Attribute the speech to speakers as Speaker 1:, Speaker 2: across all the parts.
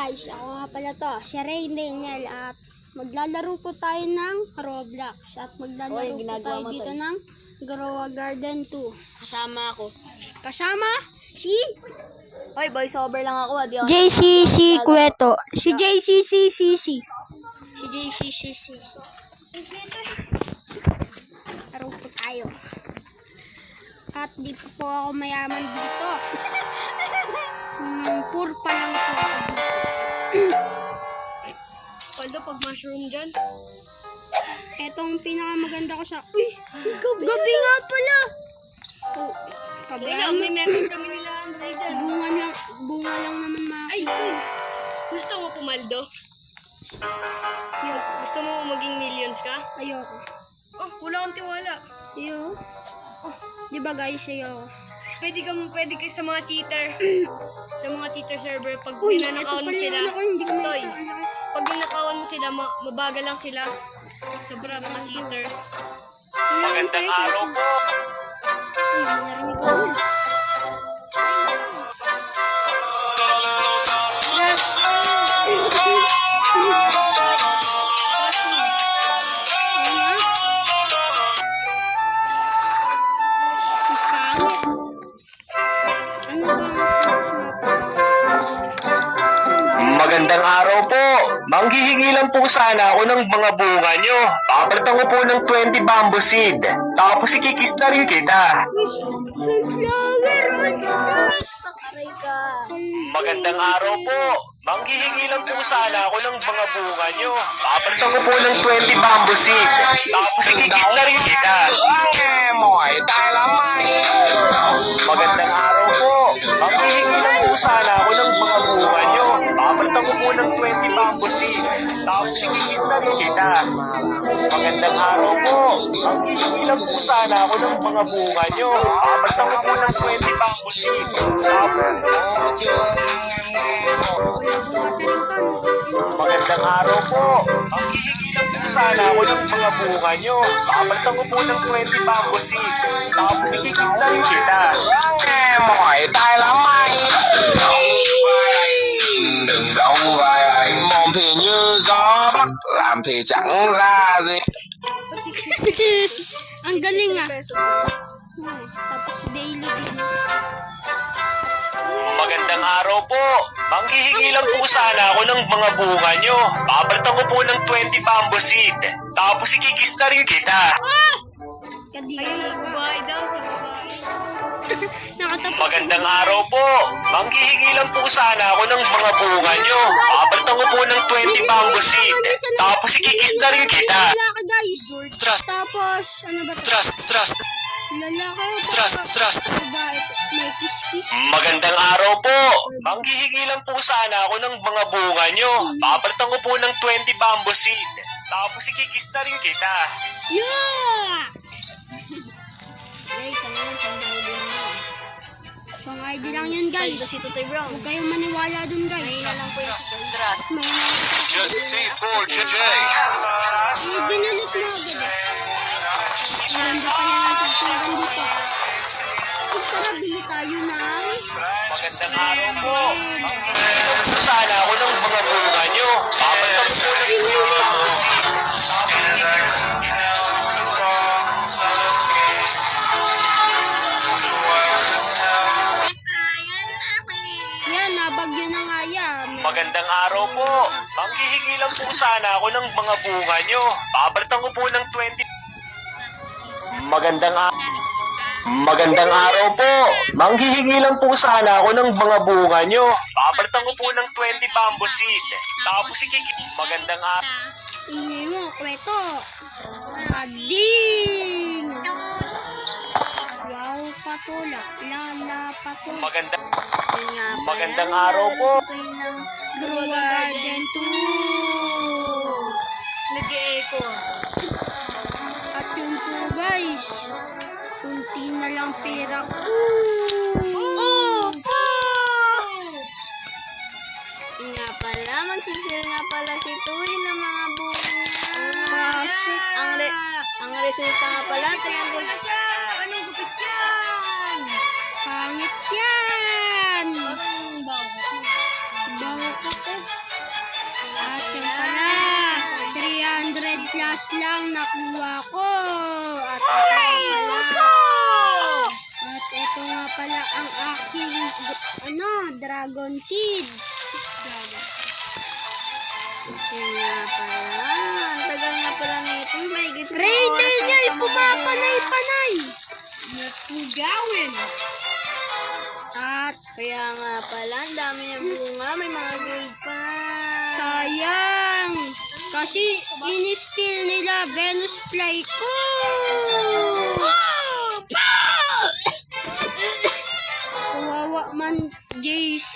Speaker 1: guys, ako nga pala to, si Rain Daniel at maglalaro po tayo ng Roblox at maglalaro po tayo dito ng Grow a Garden 2.
Speaker 2: Kasama ako.
Speaker 1: Kasama si
Speaker 2: Hoy, voice over lang ako.
Speaker 1: JCC Cueto. Si JCCCC.
Speaker 2: Si JCCC.
Speaker 1: Laro po tayo. At di pa po ako mayaman dito. Poor pa lang po ako dito.
Speaker 2: Paldo, pag mushroom dyan.
Speaker 1: Etong pinakamaganda ko sa... Uy! Gabi nga pala! Oh,
Speaker 2: Kaya, may meron kami nila Andre dyan.
Speaker 1: bunga lang naman
Speaker 2: Ay, gusto mo pumaldo? Gusto mo maging millions ka?
Speaker 1: Ayoko.
Speaker 2: Oh, wala kang tiwala.
Speaker 1: Ayoko. Oh, di ba guys, ayoko.
Speaker 2: Pwede ka sa mga cheater. Sa mga cheater server, pag
Speaker 1: Uy,
Speaker 2: ninanakawan mo sila.
Speaker 1: Hindi ko
Speaker 2: Toy, pag ninakawan mo sila, mabagal lang sila. Sobra mga cheaters.
Speaker 3: Magandang araw po.
Speaker 1: Uy, narinig ko yun.
Speaker 3: Magandang araw po. Manghihingi lang po sana ako ng mga bunga nyo. Papalitan ko po ng 20 bamboo seed. Tapos ikikis na rin kita.
Speaker 1: Sunflower, what's that?
Speaker 2: Aray ka.
Speaker 3: Magandang araw po. Manghihingi lang po sana ako ng mga bunga nyo. Papalitan ko po ng 20 bamboo seed. Tapos ikikis na rin kita. Magandang araw po. Manghihingi lang po sana ako ng mga bunga nyo. Papalitan ko po ng 20 bamboo seed. Tapos ikikis na rin kita. Magandang araw po. Manghihingi lang po sana ako ng mga bunga nyo. Papalitan ko po ng 20 bamboo seed. Magandang araw po. Manghihingi lang po sana ako ng mga bunga nyo. Papalitan ko po ng 20 bamboo seed. Tapos ikikis na rin kita.
Speaker 4: Đừng đóng vai anh mong thì như gió bắc làm thì chẳng ra gì.
Speaker 1: Ang galing ah. Tapos daily din.
Speaker 3: Magandang araw po. Manghihingi lang po sana ako ng mga bunga nyo. Papalitan ko po ng 20 bamboo seed. Tapos ikikis na rin kita.
Speaker 2: Ayun, sa babae daw, sa babae.
Speaker 1: Nakatapos.
Speaker 3: Magandang araw po. Manghihingi lang po sana ako ng mga bunga nyo. Papalitan ko po ng 20 bamboo seed. Tapos ikikis na rin kita.
Speaker 1: Wala ka guys.
Speaker 4: Stress,
Speaker 1: Tapos, ano ba ito?
Speaker 4: stress,
Speaker 1: Lalaki.
Speaker 4: stress.
Speaker 1: Babae. May kiss-kiss.
Speaker 3: Magandang araw po. Manghihingi lang po sana ako ng mga bunga nyo. Papalitan ko po ng 20 bamboo seed. Tapos ikikis na rin kita.
Speaker 1: Yeah!
Speaker 2: Guys, ano yun? Sandali din mo.
Speaker 1: Song ID lang yun guys.
Speaker 2: Paldo si Tutoy Brown.
Speaker 1: Huwag kayong maniwala dun guys.
Speaker 2: Mahina lang po yung
Speaker 4: Stress.
Speaker 1: May
Speaker 4: Just C4JJ.
Speaker 1: binalit mo agad eh. Maganda pa yan ang tagtugan dito. Tara, bili tayo ng...
Speaker 3: Magandang araw po. Manghihingi lang po sana ako ng mga bunga nyo. Papalitan ko po ng 20 bamboo seed.
Speaker 1: Yan, nabagyo na nga yan.
Speaker 3: Magandang araw po. Manghihingi lang po sana ako ng mga bunga nyo. Papalitan ko po ng 20... Magandang araw po. Manghihingi lang po sana ako ng mga bunga nyo. Papalitan ko po ng 20 bamboo seed. Tapos ikikip. Magandang araw.
Speaker 1: Ingay mo, kweto. Ading! Wow, patula. Lala, patula.
Speaker 3: Magandang araw po.
Speaker 1: Grow a Garden 2.
Speaker 2: Nag-e-echo.
Speaker 1: At yun po guys. Kunti na lang pera ko.
Speaker 2: Nga pala, magsisir nga pala si Tuy ng mga bunga.
Speaker 1: Kasi,
Speaker 2: Ang resulta nga pala, 300. Anong gupit yan?
Speaker 1: pangit yan.
Speaker 2: Parang bago.
Speaker 1: Bago ko. last lang nakuha ko. At ito nga pala ang aking dragon seed.
Speaker 2: Yun nga pala. Ang tagal nga pala nito. May gitna
Speaker 1: Trainer niya ay pumapanay-panay.
Speaker 2: Gawin.
Speaker 1: At
Speaker 2: Kaya nga pala, ang dami niya bunga. May mga gold pa.
Speaker 1: sayang. Kasi in-steal nila Venus Fly ko. Kawawa man JC.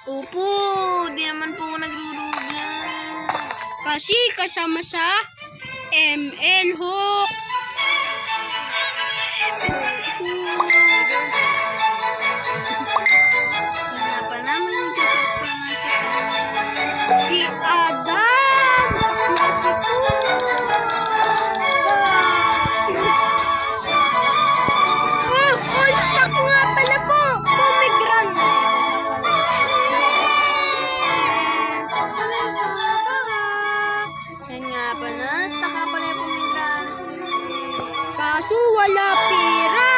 Speaker 2: Opo, di naman po nagrurugla.
Speaker 1: Kasi kasama sa ML Hook.
Speaker 2: Kaya pala, may nagkakit pa nga siya.
Speaker 1: Si Adam. Klase ko. All stock nga pala po. Pomegranate.
Speaker 2: Yan nga pala, staka pala yung pomegranate.
Speaker 1: Kaso wala pera.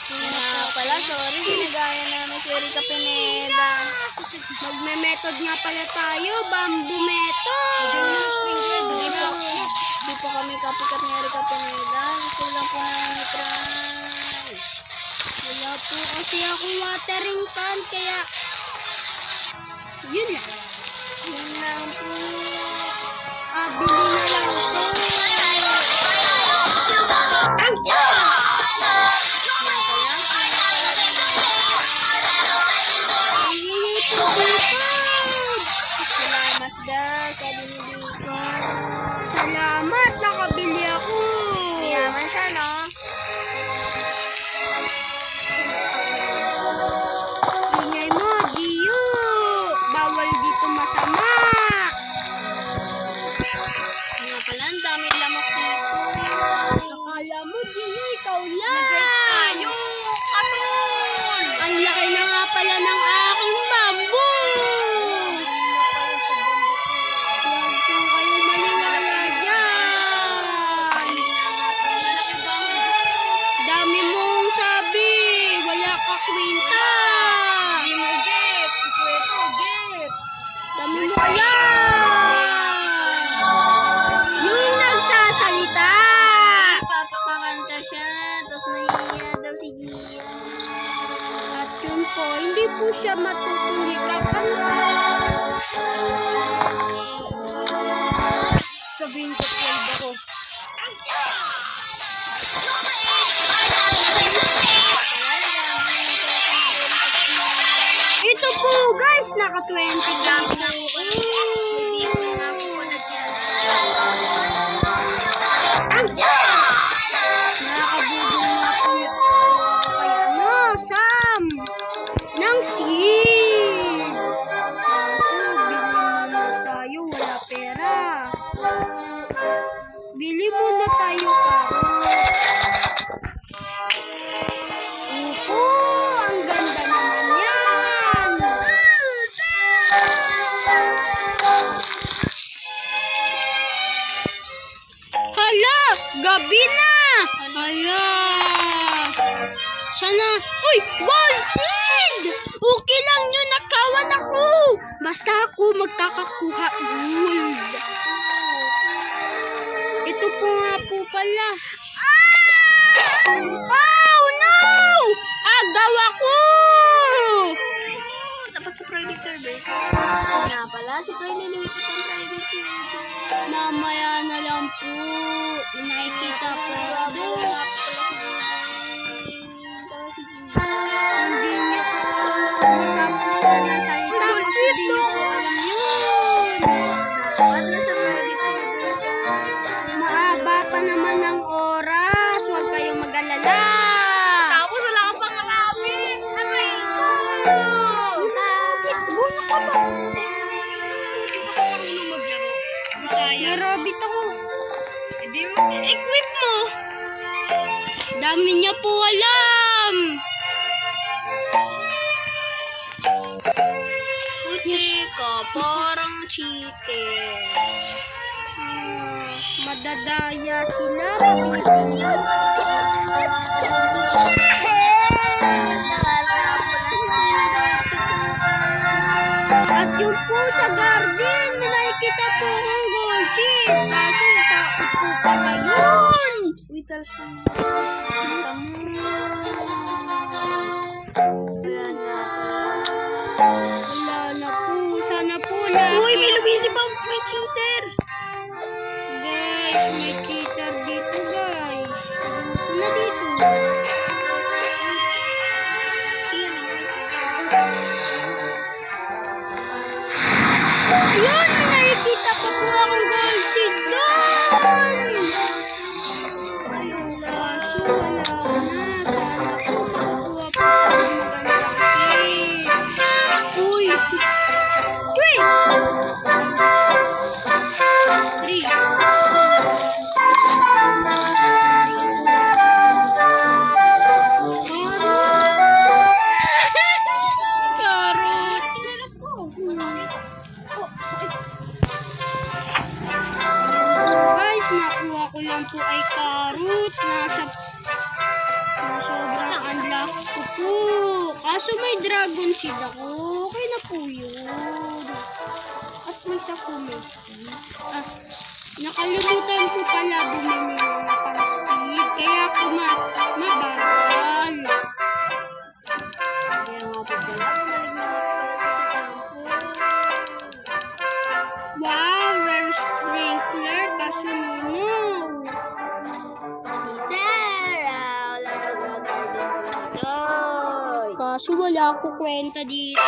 Speaker 2: Kaya pala, sorry, ginagaya namin si Erika Pineda.
Speaker 1: Magme-method nga pala tayo. Bamboo method.
Speaker 2: Di po kami kapikat ni Erika Pineda. Gusto lang po namin i-try.
Speaker 1: Wala po kasi akong watering can. Kaya yun lang.
Speaker 2: Yun lang po.
Speaker 1: Bili na lang po. Hihingi po method.
Speaker 2: Salamat daw, sabi ni Bicon.
Speaker 1: Salamat. Nakabili ako.
Speaker 2: Yaman siya, no?
Speaker 1: Ingay mo, Gio. Bawal dito masama.
Speaker 2: Nga pala, ang dami lamok dito.
Speaker 1: Akala mo, Gio, ikaw lang.
Speaker 2: Tayo! Kanon!
Speaker 1: Ang laki na nga pala ng aking bamboo. Huwag po kayo maniwala dyan. Dami mong sabi. Wala ka kwenta. Dami mo yan. Yung nagsasalita.
Speaker 2: Papakakanta siya, tapos mahihiya daw si Gia.
Speaker 1: At yun po, hindi po siya matutuloy kakanta.
Speaker 2: Sabihin ko 12 ako.
Speaker 1: Ito po guys, naka 20 lang po. Nakakabudol na po kaya Sam ng seeds. So, bili muna tayo, wala pera. Bili muna tayo Opo, ang ganda naman yan. Hala, gabi na. Hala. Sana, uy, gold seed! Okay lang yun, nakawan ako. Basta ako magkakakuha gold. Ito po nga po pala. Oh, no! Agaw ako!
Speaker 2: Dapat sa private server. Nga pala, si Toy nilipat ang private server.
Speaker 1: Mamaya na lang po. Nakikita po doon. Hindi niyo po natapos na ng salita kasi di niyo po alam yun.
Speaker 2: Dapat nasa private server.
Speaker 1: Mahaba pa naman ang oras. Huwag kayong mag-alala.
Speaker 2: Tapos wala ka pang rabbit. Aray ko!
Speaker 1: Buno ka ba?
Speaker 2: Hindi ko marunong maglaro. Bisaya.
Speaker 1: Narobit ako.
Speaker 2: Hindi mo, equip mo.
Speaker 1: Dami niya po alam.
Speaker 2: Puti ka, parang cheater.
Speaker 1: Madadaya sila. At yung po sa garden, may nakikita po ang gold sheep. Kaso takot po pala yun.
Speaker 2: Witals ka na.
Speaker 1: Wala na po. Sana po na.
Speaker 2: Uy, may lumilibang. May cheater.
Speaker 1: Guys, may cheater dito guys. Ayoko na dito. Ayun, may nakikita ko po akong gold seed doon. Kaso wala na. Sana po makakuha po ako ng magandang seed. Uy! Three! Karot! Guys, nakuha ko lang po ay karot. Sobrang unlock ko po. Kaso may dragon seed ako. Okay na po yun. At may sa kumis. Nakalimutan ko pala bumili ng pang-speed. Kaya ako mabagal.
Speaker 2: Kaya nga po pala.
Speaker 1: Wow, rare sprinkler. Kasununo.
Speaker 2: Sarah, wala na garden dito.
Speaker 1: Kaso wala ako kwenta dito.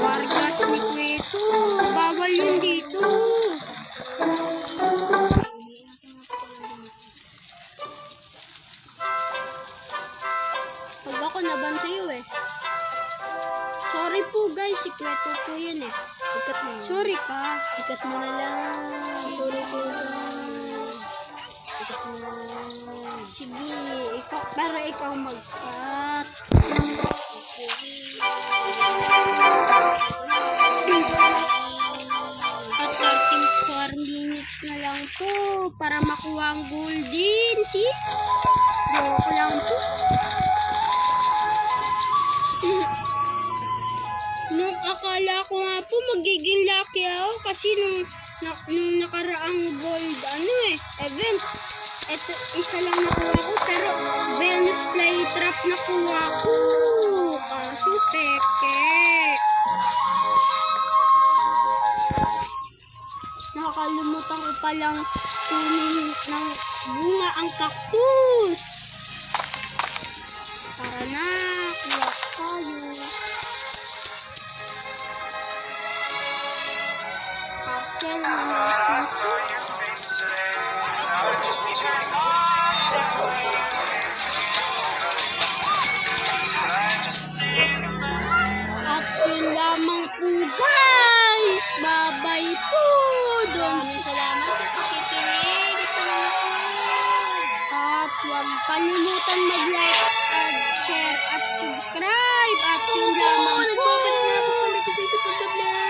Speaker 1: Vargas ni Kweto. Bawal yun dito. Pag ako naban sa'yo eh. Sorry po guys, sikreto po yan eh.
Speaker 2: Ikat mo.
Speaker 1: Sorry ka.
Speaker 2: Ikat mo na lang. Sorry po lang. Ikat mo na lang.
Speaker 1: Sige, para ikaw mag-cut. At ating 4 minutes na lang po para makuha ang golden. See? Joke lang po. Nung akala ko nga po magiging lucky ako kasi nung nakaraang gold event, eto isa lang nakuha ko pero Venus flytrap nakuha ko. Kaso peke. Nakakalimutan ko palang kunin ng bunga ang cactus. Tara na, kuha tayo. Parcel na natin. At yun lamang po guys. Bye-bye po.
Speaker 2: Maraming salamat sa pakikinig.
Speaker 1: At huwag kalimutan mag-like at share at subscribe. At yun lamang po.
Speaker 2: Nagbabalik na po kami sa Facebook Vlog.